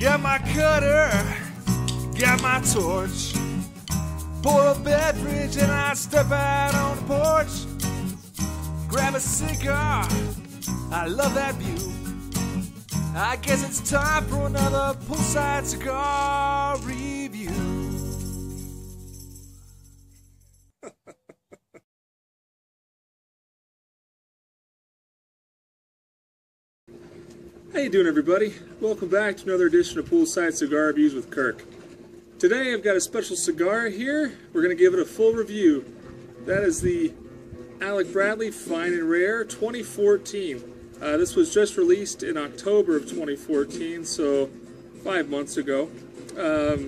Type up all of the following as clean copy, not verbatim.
Got my cutter, got my torch. Pour a beverage and I step out on the porch. Grab a cigar, I love that view. I guess it's time for another Poolside cigar review. How you doing, everybody? Welcome back to another edition of Poolside Cigar Reviews with Kirk. Today I've got a special cigar here. We're going to give it a full review. That is the Alec Bradley Fine and Rare 2014. This was just released in October of 2014, so 5 months ago. There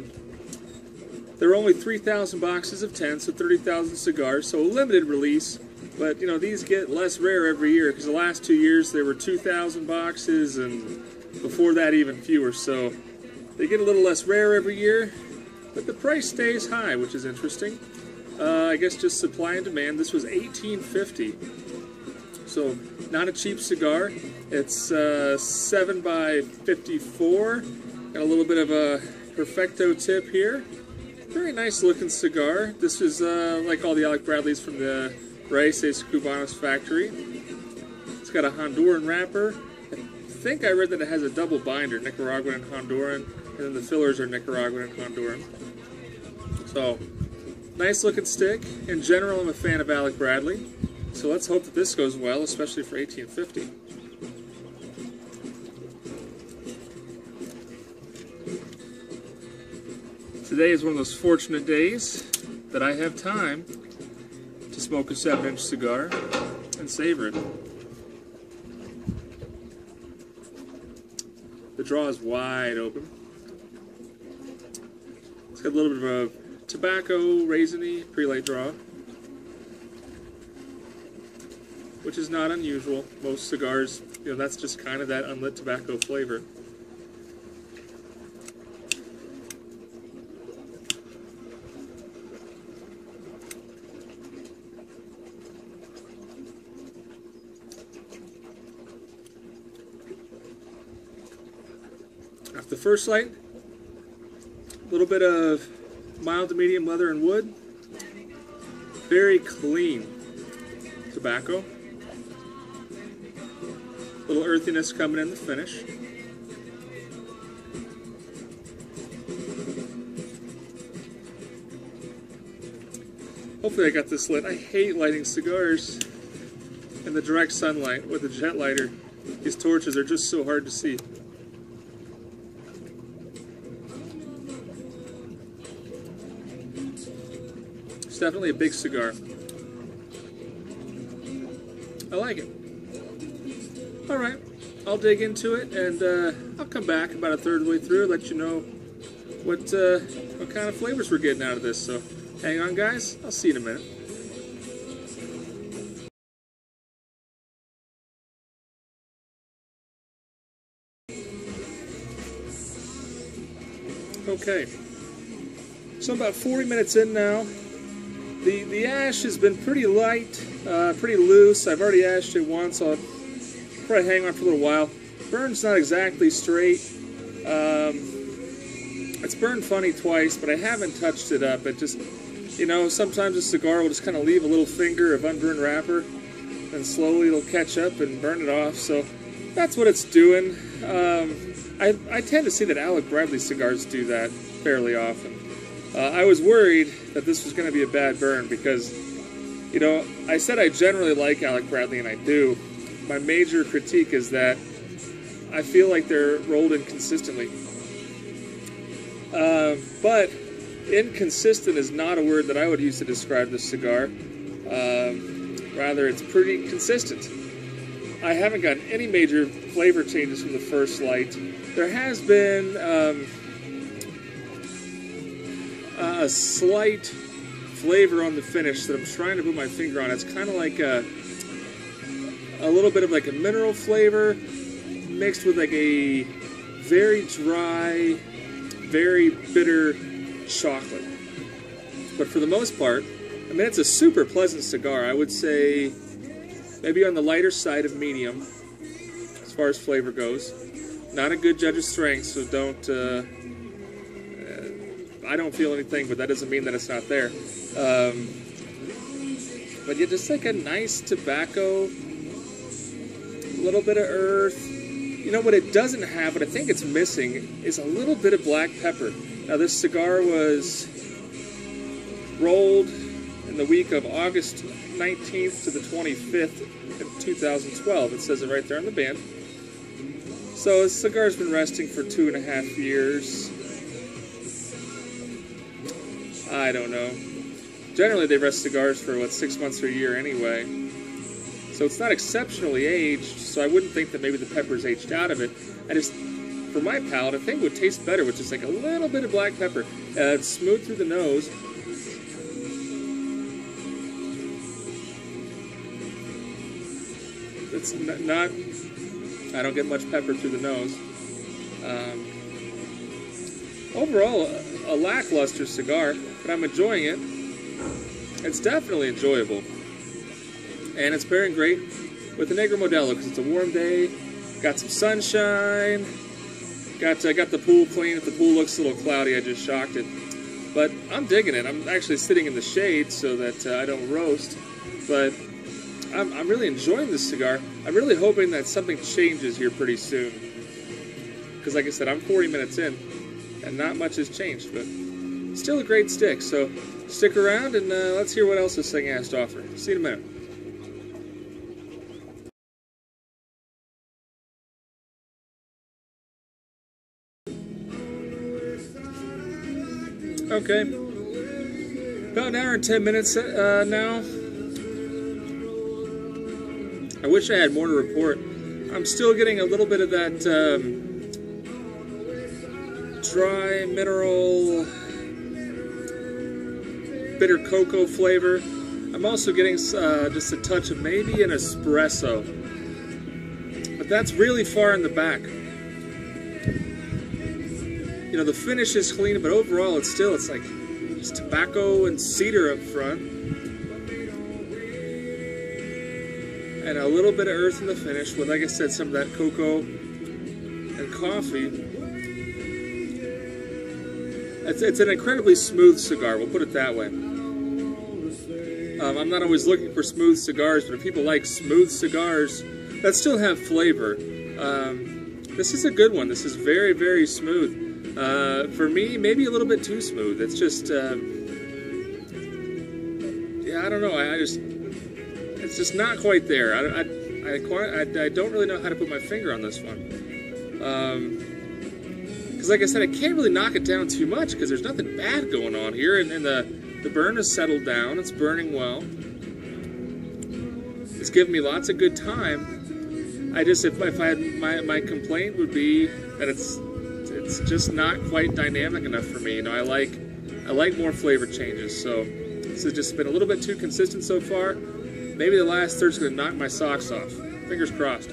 were only 3,000 boxes of 10, so 30,000 cigars, so a limited release. But, you know, these get less rare every year, because the last 2 years there were 2,000 boxes, and before that even fewer. So they get a little less rare every year, but the price stays high, which is interesting. I guess just supply and demand. This was $18.50, so not a cheap cigar. It's 7 by 54, got a little bit of a perfecto tip here. Very nice looking cigar. This is like all the Alec Bradleys from the Raíces Cubanas factory. It's got a Honduran wrapper. I think I read that it has a double binder, Nicaraguan and Honduran, and then the fillers are Nicaraguan and Honduran. So, nice looking stick. In general, I'm a fan of Alec Bradley, so let's hope that this goes well, especially for $18.50. Today is one of those fortunate days that I have time to smoke a 7-inch cigar and savor it. The draw is wide open. It's got a little bit of a tobacco, raisiny, pre-light draw, which is not unusual. Most cigars, you know, that's just kind of that unlit tobacco flavor. After the first light, a little bit of mild to medium leather and wood. Very clean tobacco. A little earthiness coming in the finish. Hopefully I got this lit. I hate lighting cigars in the direct sunlight with a jet lighter. These torches are just so hard to see. Definitely a big cigar. I like it. Alright, I'll dig into it and I'll come back about a third of the way through and let you know what kind of flavors we're getting out of this. So hang on, guys. I'll see you in a minute. Okay, so I'm about 40 minutes in now. The ash has been pretty light, pretty loose. I've already ashed it once, so I'll probably hang on for a little while. Burn's not exactly straight. It's burned funny twice, but I haven't touched it up. It just, you know, sometimes a cigar will just kind of leave a little finger of unburned wrapper, and slowly it'll catch up and burn it off. So that's what it's doing. I tend to see that Alec Bradley cigars do that fairly often. I was worried that this was going to be a bad burn because, you know, I said I generally like Alec Bradley, and I do. My major critique is that I feel like they're rolled inconsistently. But inconsistent is not a word that I would use to describe this cigar. Rather, it's pretty consistent. I haven't gotten any major flavor changes from the first light. There has been a slight flavor on the finish that I'm trying to put my finger on. It's kind of like a little bit of like a mineral flavor mixed with like a very dry, very bitter chocolate. But for the most part, I mean, it's a super pleasant cigar. I would say maybe on the lighter side of medium as far as flavor goes. Not a good judge of strength, so don't. I don't feel anything, but that doesn't mean that it's not there. But yeah, just like a nice tobacco, a little bit of earth. You know what it doesn't have, but I think it's missing, is a little bit of black pepper. Now this cigar was rolled in the week of August 19th to the 25th of 2012. It says it right there on the band. So this cigar's been resting for 2.5 years. I don't know. Generally they rest cigars for, 6 months or a year anyway. So it's not exceptionally aged, so I wouldn't think that maybe the pepper's aged out of it. I just, for my palate, I think it would taste better with just like a little bit of black pepper. It's smooth through the nose. It's not, I don't get much pepper through the nose. Overall, a lackluster cigar, but I'm enjoying it. It's definitely enjoyable. And it's pairing great with the Negro Modelo because it's a warm day, got some sunshine, got the pool clean. If the pool looks a little cloudy, I just shocked it. But I'm digging it. I'm actually sitting in the shade so that I don't roast. But I'm really enjoying this cigar. I'm really hoping that something changes here pretty soon. Because like I said, I'm 40 minutes in, and not much has changed. But still a great stick. So stick around and let's hear what else this thing has to offer. See you in a minute. Okay, about an hour and 10 minutes now. I wish I had more to report. I'm still getting a little bit of that dry mineral bitter cocoa flavor. I'm also getting just a touch of maybe an espresso, but that's really far in the back. You know, the finish is clean, but overall it's like just tobacco and cedar up front. And a little bit of earth in the finish with, like I said, some of that cocoa and coffee. It's an incredibly smooth cigar, we'll put it that way. I'm not always looking for smooth cigars, but if people like smooth cigars that still have flavor, this is a good one. This is very, very smooth. For me, maybe a little bit too smooth. It's just, yeah, I don't know. It's just not quite there. I don't really know how to put my finger on this one. Because like I said, I can't really knock it down too much because there's nothing bad going on here, and the burn has settled down. It's burning well. It's giving me lots of good time. If I had my complaint would be that it's just not quite dynamic enough for me. You know, I like more flavor changes. So this has just been a little bit too consistent so far. Maybe the last third's going to knock my socks off. Fingers crossed.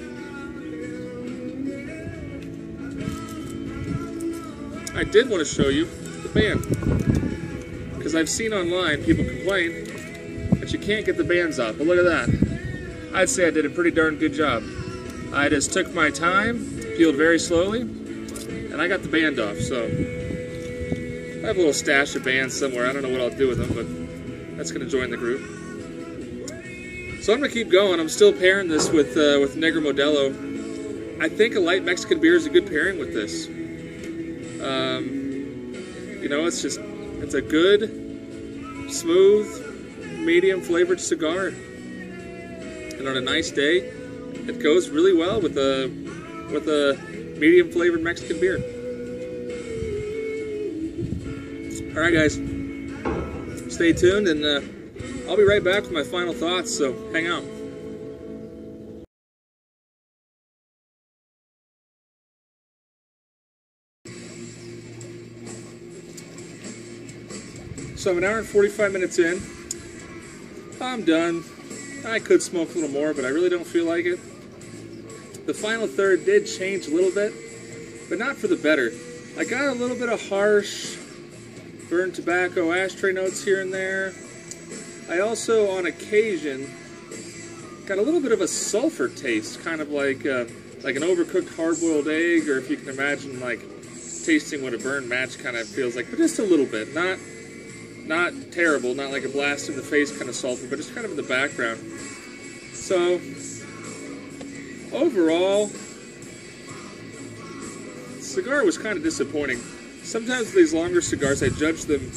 I did want to show you the band, because I've seen online people complain that you can't get the bands off. But look at that. I'd say I did a pretty darn good job. I just took my time, peeled very slowly, and I got the band off. So I have a little stash of bands somewhere. I don't know what I'll do with them, but that's going to join the group. So I'm going to keep going. I'm still pairing this with Negro Modelo. I think a light Mexican beer is a good pairing with this. You know, it's a good, smooth, medium flavored cigar. And on a nice day, it goes really well with a medium flavored Mexican beer. All right, guys, stay tuned, and I'll be right back with my final thoughts, so hang out. So I'm an hour and 45 minutes in. I'm done. I could smoke a little more, but I really don't feel like it. The final third did change a little bit, but not for the better. I got a little bit of harsh burnt tobacco ashtray notes here and there. I also, on occasion, got a little bit of a sulfur taste, kind of like like an overcooked hard-boiled egg, or if you can imagine like tasting what a burned match kind of feels like, but just a little bit, not terrible, not like a blast in the face kind of sulfur, but just kind of in the background. So overall, the cigar was kind of disappointing. Sometimes these longer cigars, I judge them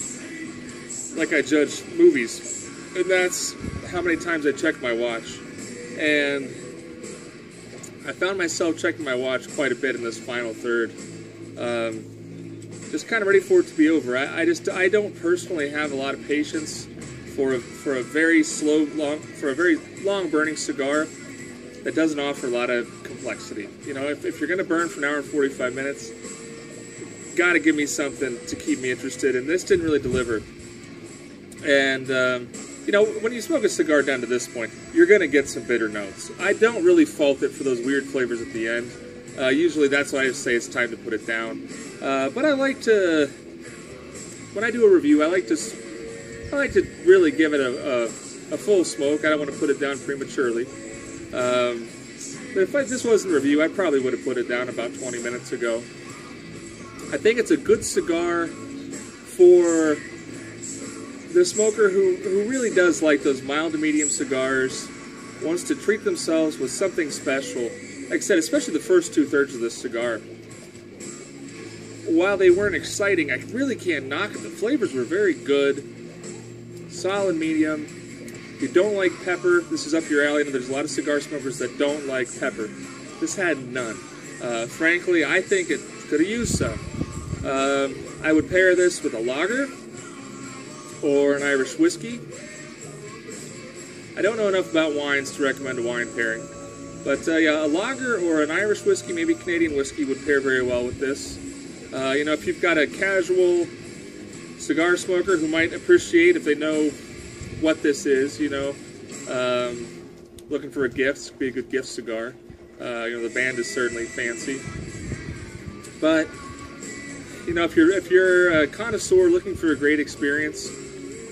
like I judge movies, and that's how many times I check my watch. And I found myself checking my watch quite a bit in this final third. Just kind of ready for it to be over. I don't personally have a lot of patience for a very long burning cigar that doesn't offer a lot of complexity. You know, if you're going to burn for an hour and 45 minutes, got to give me something to keep me interested. And this didn't really deliver. And you know, when you smoke a cigar down to this point, you're going to get some bitter notes. I don't really fault it for those weird flavors at the end. Usually that's why I say it's time to put it down. But I like to, when I do a review, I like to really give it a full smoke. I don't want to put it down prematurely. But if this wasn't a review, I probably would have put it down about 20 minutes ago. I think it's a good cigar for the smoker who really does like those mild to medium cigars, wants to treat themselves with something special. Like I said, especially the first 2/3 of this cigar. While they weren't exciting, I really can't knock it. The flavors were very good. Solid medium. If you don't like pepper, this is up your alley. I know there's a lot of cigar smokers that don't like pepper. This had none. Frankly, I think it could have used some. I would pair this with a lager or an Irish whiskey. I don't know enough about wines to recommend a wine pairing. But yeah, a lager or an Irish whiskey, maybe Canadian whiskey, would pair very well with this. You know, if you've got a casual cigar smoker who might appreciate if they know what this is, you know, looking for a gift, be a good gift cigar. You know, the band is certainly fancy. But you know, if you're a connoisseur looking for a great experience,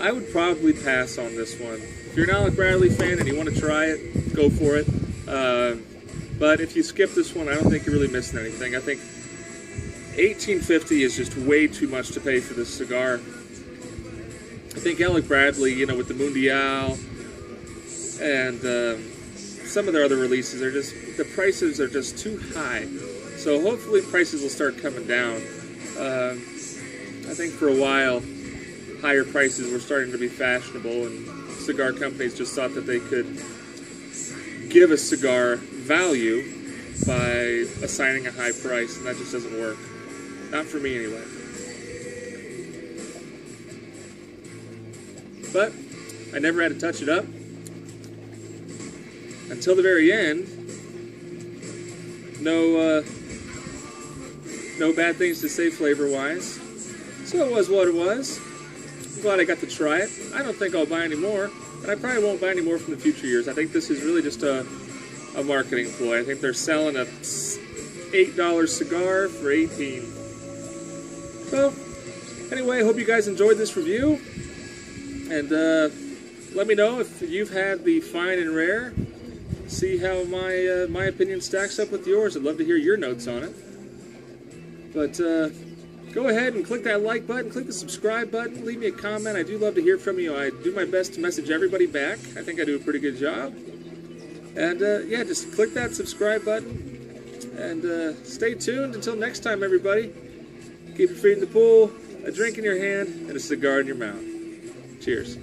I would probably pass on this one. If you're an Alec Bradley fan and you want to try it, go for it. But if you skip this one, I don't think you're really missing anything. I think $18.50 is just way too much to pay for this cigar. I think Alec Bradley, you know, with the Mundial and some of their other releases, are just, the prices are just too high. So hopefully prices will start coming down. I think for a while, higher prices were starting to be fashionable, and cigar companies just thought that they could give a cigar value by assigning a high price, and that just doesn't work. Not for me, anyway. But I never had to touch it up until the very end. No bad things to say flavor-wise. So it was what it was. I'm glad I got to try it. I don't think I'll buy any more, and I probably won't buy any more from the future years. I think this is really just a marketing ploy. I think they're selling a $8 cigar for $18. So, anyway, I hope you guys enjoyed this review, and let me know if you've had the fine and rare. See how my opinion stacks up with yours. I'd love to hear your notes on it. But go ahead and click that like button, click the subscribe button, leave me a comment. I do love to hear from you. I do my best to message everybody back. I think I do a pretty good job. And yeah, just click that subscribe button, and stay tuned until next time, everybody. Keep your feet in the pool, a drink in your hand, and a cigar in your mouth. Cheers.